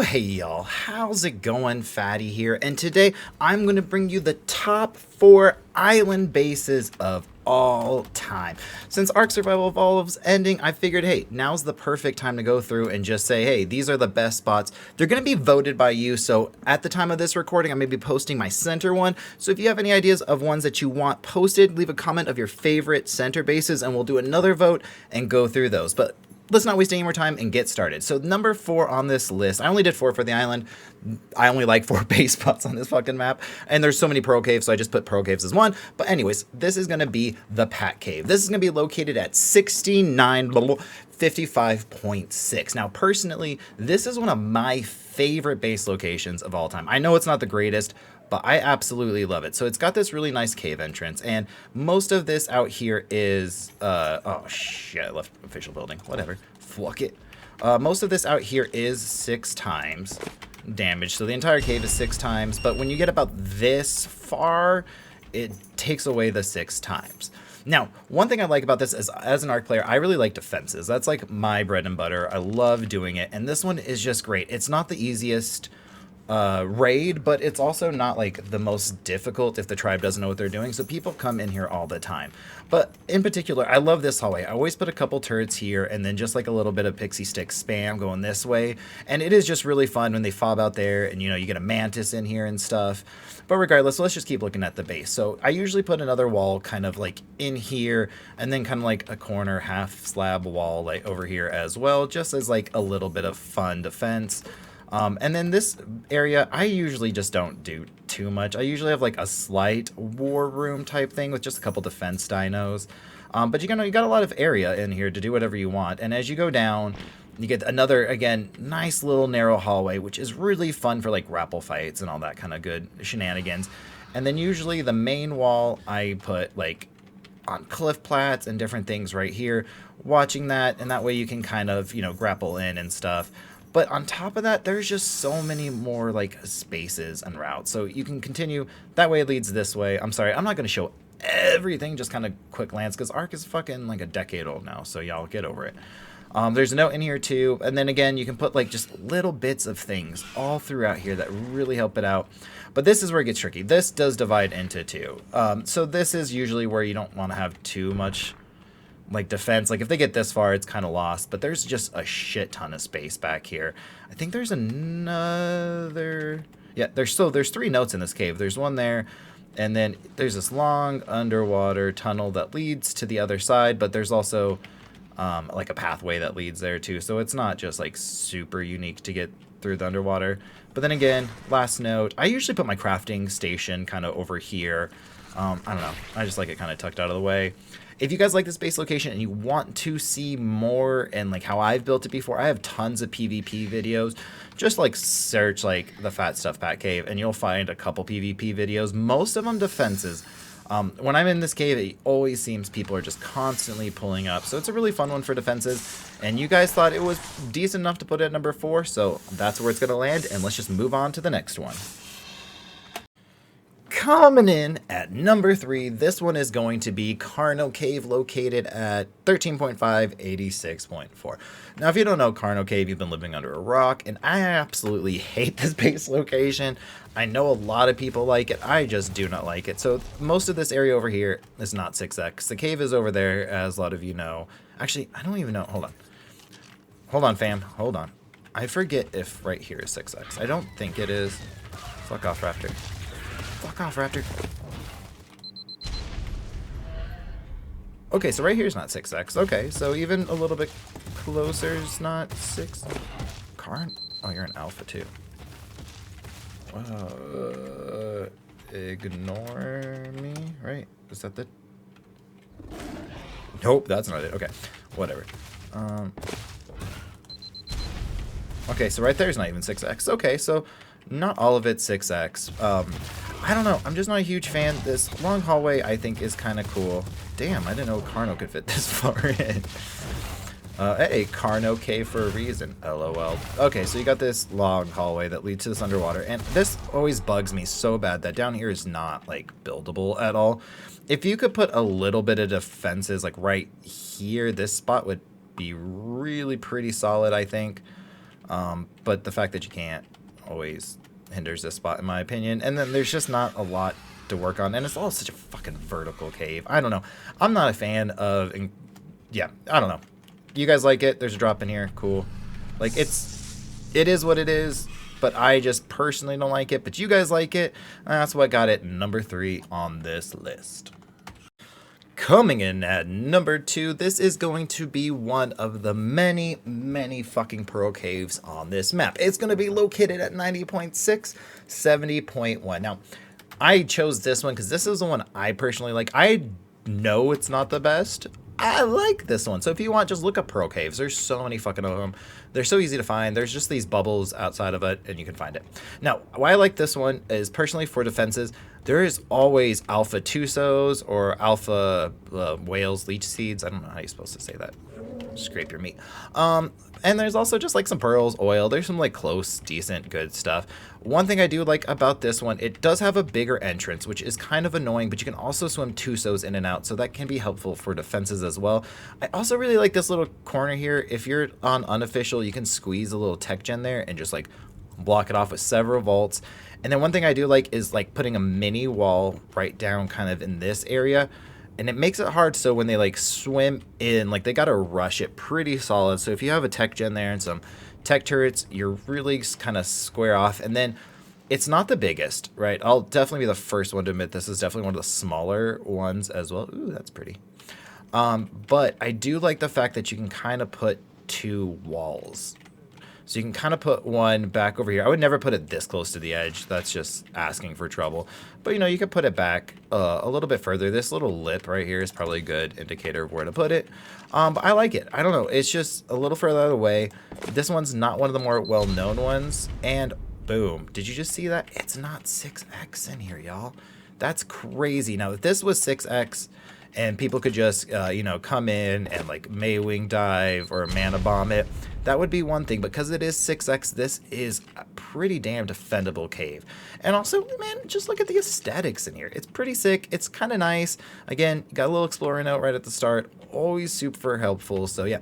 Hey y'all, how's it going? Fatty here, and today I'm going to bring you the top 4 island bases of all time. Since Ark Survival Evolved's ending, I figured, hey, now's the perfect time to go through and just say, hey, these are the best spots. They're going to be voted by you, so at the time of this recording, I'm going to be posting my center one. So if you have any ideas of ones that you want posted, leave a comment of your favorite center bases, and we'll do another vote and go through those. But let's not waste any more time and get started. So number 4 on this list, I only did 4 for the island. I only like 4 base spots on this fucking map. And there's so many Pearl Caves, so I just put Pearl Caves as 1. But anyways, this is going to be the Pat Cave. This is going to be located at 6955.6. Now, personally, this is one of my favorite base locations of all time. I know it's not the greatest, but I absolutely love it. So it's got this really nice cave entrance, and most of this out here is, oh shit, I left official building, whatever, fuck it. Most of this out here is 6 times damage, so the entire cave is 6 times, but when you get about this far, it takes away the 6 times. Now, one thing I like about this is, as an Ark player, I really like defenses. That's like my bread and butter. I love doing it, and this one is just great. It's not the easiest raid, but it's also not like the most difficult if the tribe doesn't know what they're doing, so people come in here all the time. But in particular, I love this hallway. I always put a couple turrets here and then just like a little bit of pixie stick spam going this way, and it is just really fun when they fob out there and, you know, you get a mantis in here and stuff. But regardless, let's just keep looking at the base. So I usually put another wall kind of like in here, and then kind of like a corner half slab wall like over here as well, just as like a little bit of fun defense. And then this area, I usually just don't do too much. I usually have like a slight war room type thing with just a couple defense dinos. But you got a lot of area in here to do whatever you want. And as you go down, you get another, again, nice little narrow hallway, which is really fun for like grapple fights and all that kind of good shenanigans. And then usually the main wall, I put like on cliff plats and different things right here, watching that. And that way you can kind of, you know, grapple in and stuff. But on top of that, there's just so many more like spaces and routes. So you can continue. That way it leads this way. I'm sorry, I'm not going to show everything, just kind of quick glance, because Ark is fucking like a decade old now. So y'all get over it. There's a note in here too. And then again, you can put like just little bits of things all throughout here that really help it out. But this is where it gets tricky. This does divide into 2. So this is usually where you don't want to have too much like defense. Like if they get this far, it's kind of lost, but there's just a shit ton of space back here. I think there's another, yeah, there's 3 notes in this cave. There's one there, and then there's this long underwater tunnel that leads to the other side, but there's also like a pathway that leads there too, so it's not just like super unique to get through the underwater. But then again, last note, I usually put my crafting station kind of over here. I don't know, I just like it kind of tucked out of the way. If you guys like this base location and you want to see more and like how I've built it before, I have tons of PvP videos. Just like search like the Fat Stuff Pat Cave and you'll find a couple PvP videos, most of them defenses. When I'm in this cave, it always seems people are just constantly pulling up. So it's a really fun one for defenses. And you guys thought it was decent enough to put it at number 4, so that's where it's going to land. And let's just move on to the next one. Coming in at number 3, this one is going to be Carno Cave, located at 13.5, 86.4. Now, if you don't know Carno Cave, you've been living under a rock, and I absolutely hate this base location. I know a lot of people like it. I just do not like it. So most of this area over here is not 6x. The cave is over there, as a lot of you know. Actually, I don't even know. Hold on. Hold on, fam. Hold on. I forget if right here is 6x. I don't think it is. Fuck off, Raptor. Fuck off, Raptor. Okay, so right here is not 6x. Okay, so even a little bit closer is not 6. Carn? Oh, you're an alpha too. Ignore me, right? Is that the... Nope, that's not it. Okay, whatever. Okay, so right there is not even 6x. Okay, so not all of it's 6x. I don't know. I'm just not a huge fan. This long hallway, I think, is kind of cool. Damn, I didn't know Carno could fit this far in. Hey, Carno Cave for a reason. LOL. Okay, so you got this long hallway that leads to this underwater, and this always bugs me so bad that down here is not, like, buildable at all. If you could put a little bit of defenses, like, right here, this spot would be really pretty solid, I think. But the fact that you can't always hinders this spot, in my opinion. And then there's just not a lot to work on, and it's all such a fucking vertical cave. I don't know. I'm not a fan of... Yeah, I don't know. You guys like it? There's a drop in here. Cool. Like, it is what it is, but I just personally don't like it. But you guys like it. That's what got it number 3 on this list. Coming in at number 2, this is going to be one of the many, many fucking pearl caves on this map. It's going to be located at 90.6, 70.1. Now, I chose this one because this is the one I personally like. I know it's not the best. I like this one. So if you want, just look up pearl caves. There's so many fucking of them. They're so easy to find. There's just these bubbles outside of it, and you can find it. Now, why I like this one is personally for defenses. There is always alpha tusos or alpha whales, leech seeds. I don't know how you're supposed to say that. Scrape your meat. And there's also just like some pearls, oil. There's some like close, decent, good stuff. One thing I do like about this one, it does have a bigger entrance, which is kind of annoying, but you can also swim tusos in and out, so that can be helpful for defenses as well. I also really like this little corner here. If you're on unofficial, you can squeeze a little tech gen there and just like block it off with several vaults. And then one thing I do like is like putting a mini wall right down kind of in this area. And it makes it hard, so when they like swim in, like they gotta rush it pretty solid. So if you have a tech gen there and some tech turrets, you're really kind of square off. And then it's not the biggest, right? I'll definitely be the first one to admit this is definitely one of the smaller ones as well. Ooh, that's pretty. But I do like the fact that you can kind of put 2 walls. So you can kind of put one back over here. I would never put it this close to the edge. That's just asking for trouble. But, you know, you could put it back a little bit further. This little lip right here is probably a good indicator of where to put it. But I like it. I don't know. It's just a little further out of the way. This one's not one of the more well-known ones. And boom. Did you just see that? It's not 6x in here, y'all. That's crazy. Now, if this was 6x... and people could just, you know, come in and like Maywing dive or mana bomb it, that would be one thing. Because it is 6x, this is a pretty damn defendable cave. And also, man, just look at the aesthetics in here. It's pretty sick. It's kind of nice. Again, got a little exploring note right at the start. Always super helpful. So yeah,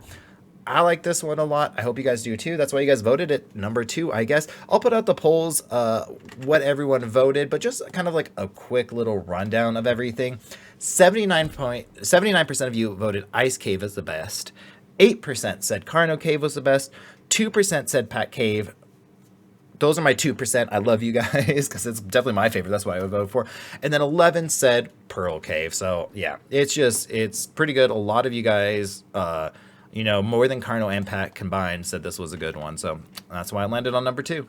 I like this one a lot. I hope you guys do too. That's why you guys voted it number 2, I guess. I'll put out the polls, what everyone voted, but just kind of like a quick little rundown of everything. 79% of you voted Ice Cave as the best. 8% said Carno Cave was the best. 2% said Pat Cave. Those are my 2%. I love you guys because it's definitely my favorite. That's why I would vote for. And then 11 said Pearl Cave. So yeah, it's pretty good. A lot of you guys, you know, more than Carno and Pat combined said this was a good one. So that's why I landed on number 2.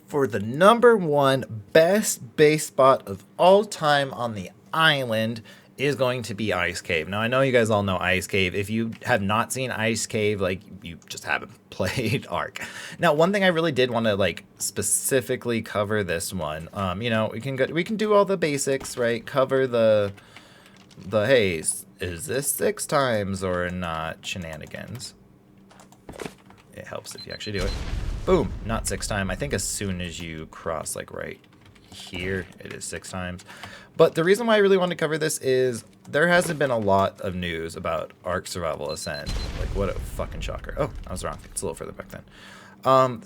For the number 1 best base spot of all time on the island is going to be Ice Cave. Now, I know you guys all know Ice Cave. If you have not seen Ice Cave, like, you just haven't played Ark. Now, one thing I really did want to, like, specifically cover this one. You know, we can do all the basics, right? Cover the hey, is this 6 times or not shenanigans? It helps if you actually do it. Boom, not 6 times. I think as soon as you cross, like, right here, it is 6 times. But the reason why I really want to cover this is there hasn't been a lot of news about Ark Survival Ascent. Like, what a fucking shocker. Oh, I was wrong. It's a little further back then.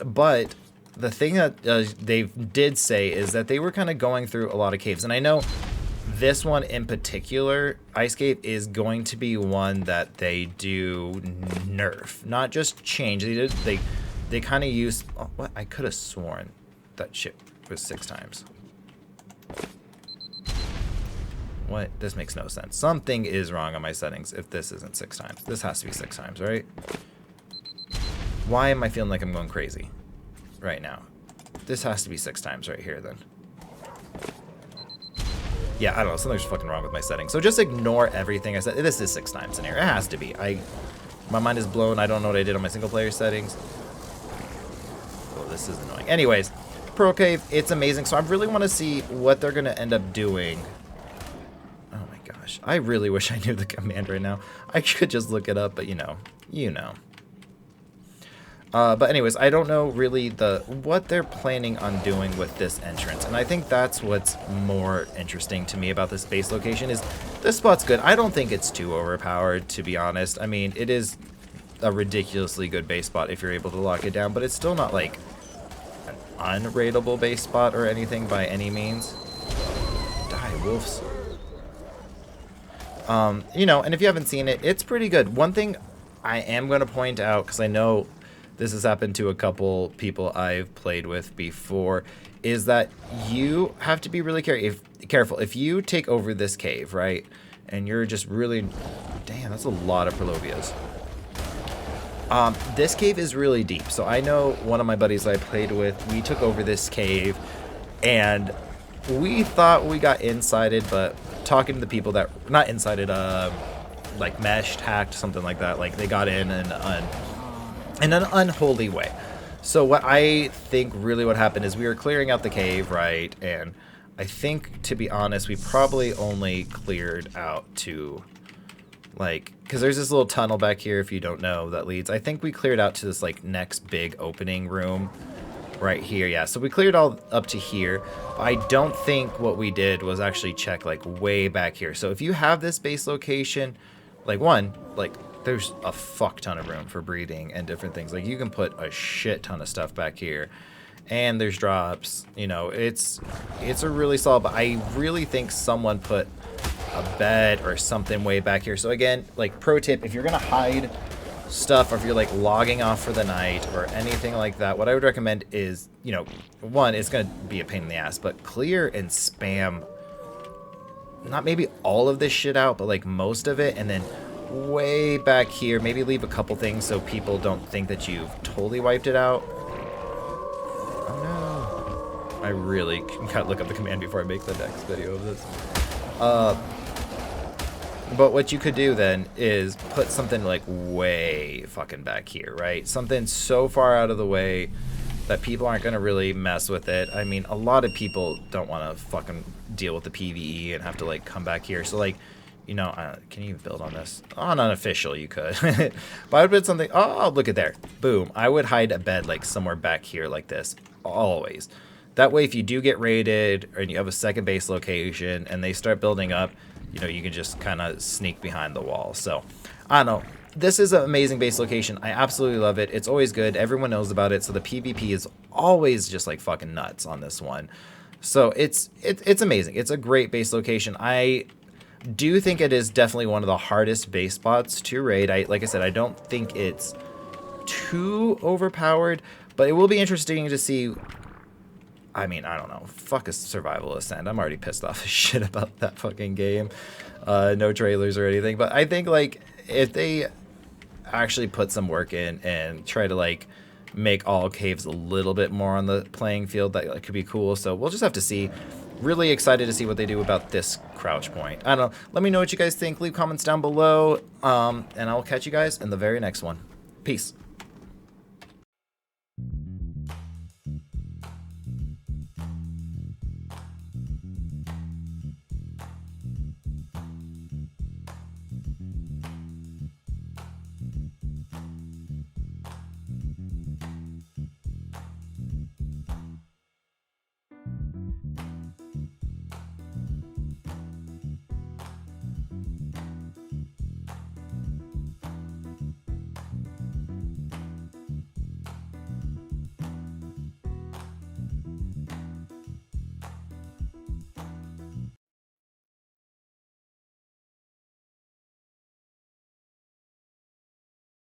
But the thing that they did say is that they were kind of going through a lot of caves. And I know this one in particular, Ice Cave, is going to be one that they do nerf. Not just change. They kind of use... Oh, what? I could have sworn that shit was 6 times. What? This makes no sense. Something is wrong on my settings if this isn't 6 times. This has to be 6 times, right? Why am I feeling like I'm going crazy right now? This has to be 6 times right here then. Yeah, I don't know. Something's fucking wrong with my settings. So just ignore everything I said. This is 6 times in here. It has to be. My mind is blown. I don't know what I did on my single player settings. Oh, this is annoying. Anyways, Pearl Cave, it's amazing. So I really want to see what they're going to end up doing. Oh my gosh. I really wish I knew the command right now. I could just look it up, but you know. But anyways, I don't know really what they're planning on doing with this entrance. And I think that's what's more interesting to me about this base location is this spot's good. I don't think it's too overpowered, to be honest. I mean, it is a ridiculously good base spot if you're able to lock it down, but it's still not like an unraidable base spot or anything by any means. Die, wolves. You know, and if you haven't seen it, it's pretty good. One thing I am going to point out, because I know this has happened to a couple people I've played with before, is that you have to be really careful. If you take over this cave, right, and you're just really... Damn, that's a lot of Perlovias. This cave is really deep. So I know one of my buddies I played with, we took over this cave, and we thought we got insided, but talking to the people that... Not insided, like meshed, hacked, something like that. Like, they got in an unholy way. So what I think really what happened is we were clearing out the cave, right? And I think, to be honest, we probably only cleared out to, like, because there's this little tunnel back here, if you don't know, that leads. I think we cleared out to this, like, next big opening room right here. Yeah, so we cleared all up to here. I don't think what we did was actually check, like, way back here. So if you have this base location, like, there's a fuck ton of room for breeding and different things. Like, you can put a shit ton of stuff back here, and there's drops. You know, it's a really solid, but I really think someone put a bed or something way back here. So again, like, pro tip, if you're gonna hide stuff, or if you're like logging off for the night or anything like that, what I would recommend is, you know, one, it's gonna be a pain in the ass, but clear and spam, not maybe all of this shit out, but like most of it, and then way back here, maybe leave a couple things so people don't think that you've totally wiped it out. Oh no. I really gotta look up the command before I make the next video of this. But what you could do then is put something like way fucking back here, right? Something so far out of the way that people aren't gonna really mess with it. I mean, a lot of people don't want to fucking deal with the PvE and have to like come back here. So like, you know, can you build on this? On unofficial, you could. But I would put something... Oh, look at there. Boom. I would hide a bed, like, somewhere back here like this. Always. That way, if you do get raided, or you have a second base location, and they start building up, you know, you can just kind of sneak behind the wall. So, I don't know. This is an amazing base location. I absolutely love it. It's always good. Everyone knows about it. So, the PvP is always just, like, fucking nuts on this one. So, it's amazing. It's a great base location. I do think it is definitely one of the hardest base spots to raid. Like I said, I don't think it's too overpowered, but it will be interesting to see. I mean, I don't know. Fuck a survival ascent. I'm already pissed off as shit about that fucking game. No trailers or anything, but I think like if they actually put some work in and try to like make all caves a little bit more on the playing field, that could be cool. So we'll just have to see. Really excited to see what they do about this crouch point. I don't know. Let me know what you guys think. Leave comments down below. And I'll catch you guys in the very next one. Peace.